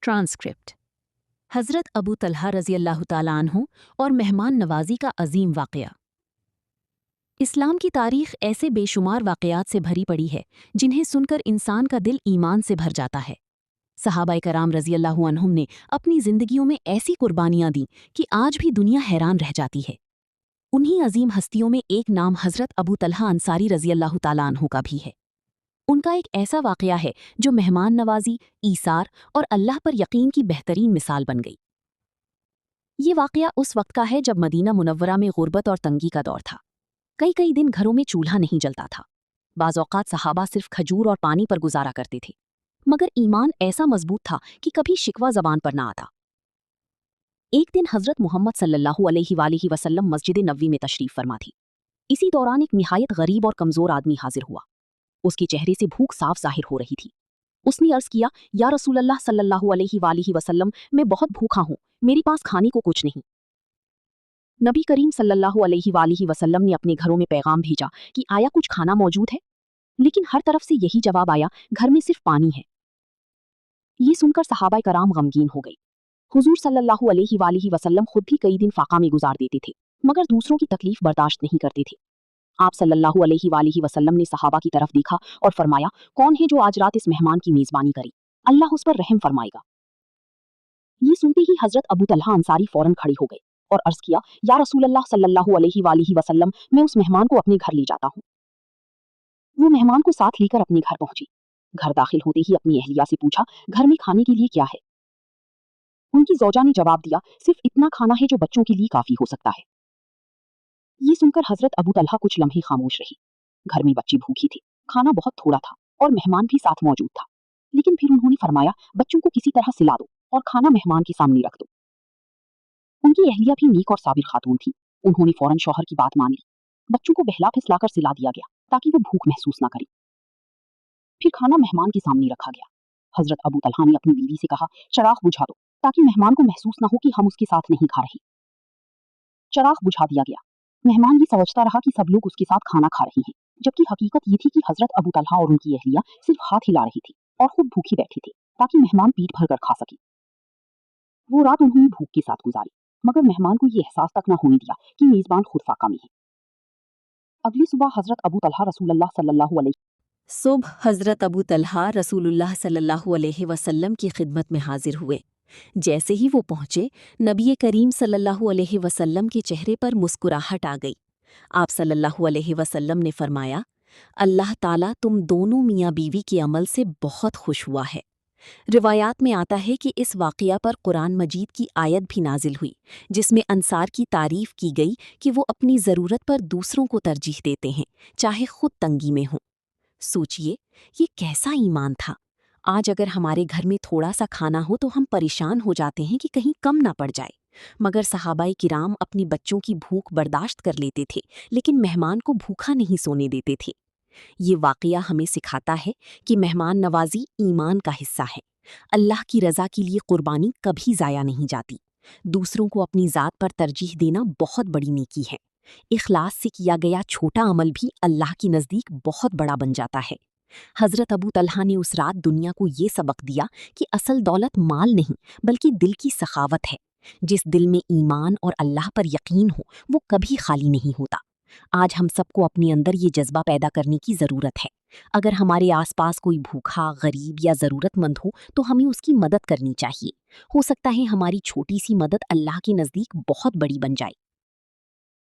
Transcript. हज़रत अबू तलहा रज़ी अल्लाह ताला अन्हु और मेहमान नवाजी का अजीम वाक़या। इस्लाम की तारीख़ ऐसे बेशुमार वाक़यात से भरी पड़ी है जिन्हें सुनकर इंसान का दिल ईमान से भर जाता है। सहाबाए कराम रज़ी अल्लाह अन्हुम ने अपनी ज़िंदगियों में ऐसी कुर्बानियाँ दी कि आज भी दुनिया हैरान रह जाती है। उन्हीं अजीम हस्तियों में एक नाम हज़रत अबू तलहा अंसारी रज़ी अल्लाह ताला अन्हु का भी है। उनका एक ऐसा वाक़या है जो मेहमान नवाजी, ईसार और अल्लाह पर यकीन की बेहतरीन मिसाल बन गई। ये वाक़या उस वक्त का है जब मदीना मुनव्वरा में गुर्बत और तंगी का दौर था। कई कई दिन घरों में चूल्हा नहीं जलता था। बाज़ औक़ात सहाबा सिर्फ खजूर और पानी पर गुजारा करते थे, मगर ईमान ऐसा मजबूत था कि कभी शिकवा ज़बान पर ना आता। एक दिन हज़रत मोहम्मद सल्लल्लाहु अलैहि वसल्लम मस्जिद नबवी में तशरीफ़ फरमा थी। इसी दौरान एक निहायत गरीब और कमज़ोर आदमी हाजिर हुआ। उसके चेहरे से भूख साफ ज़ाहिर हो रही थी। उसने अर्ज़ किया, या रसूलल्लाह सल्लल्लाहु अलैहि वसल्लम, मैं बहुत भूखा हूँ, मेरे पास खाने को कुछ नहीं। नबी करीम सल्लल्लाहु अलैहि वसल्लम ने अपने घरों में पैगाम भेजा कि आया कुछ खाना मौजूद है, लेकिन हर तरफ से यही जवाब आया, घर में सिर्फ पानी है। ये सुनकर सहाबाए कराम गमगीन हो गई। हुजूर सल्लल्लाहु अलैहि वसल्लम खुद भी कई दिन फाका में गुजार देते थे, मगर दूसरों की तकलीफ बर्दाश्त नहीं करते थे। आप सल्लल्लाहु अलैहि वसल्लम ने सहाबा की तरफ देखा और फरमाया, कौन है जो आज रात इस मेहमान की मेजबानी करे, अल्लाह उस पर रहम फरमाएगा। ये सुनते ही हजरत अबू तलहा अंसारी फौरन खड़े हो गए और अर्ज किया, या रसूलल्लाह सल्लल्लाहु अलैहि वसल्लम, मैं उस मेहमान को अपने घर ले जाता हूँ। वो मेहमान को साथ लेकर अपने घर पहुंची। घर दाखिल होते ही अपनी अहलिया से पूछा, घर में खाने के लिए क्या है? उनकी जौजा ने जवाब दिया, सिर्फ इतना खाना है जो बच्चों के लिए काफी हो सकता है। ये सुनकर हजरत अबू तलहा कुछ लम्हे खामोश रही। घर में बच्चे भूखे थे, खाना बहुत थोड़ा था और मेहमान भी साथ मौजूद था। लेकिन फिर उन्होंने फरमाया, बच्चों को किसी तरह सिला दो और खाना मेहमान के सामने रख दो। उनकी अहलिया भी नेक और साबिर खातून थी। उन्होंने फौरन शौहर की बात मान ली। बच्चों को बहला फिसलाकर सिला दिया गया ताकि वो भूख महसूस न करें। फिर खाना मेहमान के सामने रखा गया। हजरत अबू तलहा ने अपनी बीवी से कहा, चराग बुझा दो ताकि मेहमान को महसूस न हो कि हम उसके साथ नहीं खा रहे। चराग बुझा दिया गया। मेहमान ये समझता रहा कि सब लोग उसके साथ खाना खा रहे हैं, जबकि हकीकत ये थी कि हजरत अबू तलहा और उनकी अहलिया सिर्फ हाथ हिला रही थी और खुद भूखे बैठे थे ताकि मेहमान पेट भर कर खा सके। वो रात उन्होंने भूख के साथ गुजारी, मगर मेहमान को ये एहसास तक न होने दिया कि मेजबान खुद फाका में है। अगली सुबह हजरत अबू तलहा रसूलुल्लाह सल्लल्लाहु अलैहि वसल्लम की खिदमत में हाजिर हुए। जैसे ही वो पहुंचे, नबी करीम सल्लल्लाहु अलैहि वसल्लम के चेहरे पर मुस्कुराहट आ गई। आप सल्लल्लाहु अलैहि वसल्लम ने फरमाया, अल्लाह ताला तुम दोनों मियाँ बीवी के अमल से बहुत खुश हुआ है। रिवायात में आता है कि इस वाक़या पर कुरान मजीद की आयत भी नाजिल हुई, जिसमें अंसार की तारीफ की गई कि वो अपनी ज़रूरत पर दूसरों को तरजीह देते हैं, चाहे खुद तंगी में हों। सोचिए, ये कैसा ईमान था। आज अगर हमारे घर में थोड़ा सा खाना हो तो हम परेशान हो जाते हैं कि कहीं कम ना पड़ जाए, मगर सहाबाए किराम अपनी बच्चों की भूख बर्दाश्त कर लेते थे, लेकिन मेहमान को भूखा नहीं सोने देते थे। ये वाक़या हमें सिखाता है कि मेहमान नवाजी ईमान का हिस्सा है। अल्लाह की रज़ा के लिए कुर्बानी कभी ज़ाया नहीं जाती। दूसरों को अपनी ज़ात पर तरजीह देना बहुत बड़ी नेकी है। इखलास से किया गया छोटा अमल भी अल्लाह की नज़दीक बहुत बड़ा बन जाता है। हज़रत अबू तलहा ने उस रात दुनिया को ये सबक दिया कि असल दौलत माल नहीं, बल्कि दिल की सखावत है। जिस दिल में ईमान और अल्लाह पर यकीन हो, वो कभी खाली नहीं होता। आज हम सबको अपने अंदर ये जज्बा पैदा करने की ज़रूरत है। अगर हमारे आसपास कोई भूखा, गरीब या ज़रूरतमंद हो तो हमें उसकी मदद करनी चाहिए। हो सकता है हमारी छोटी सी मदद अल्लाह के नज़दीक बहुत बड़ी बन जाए।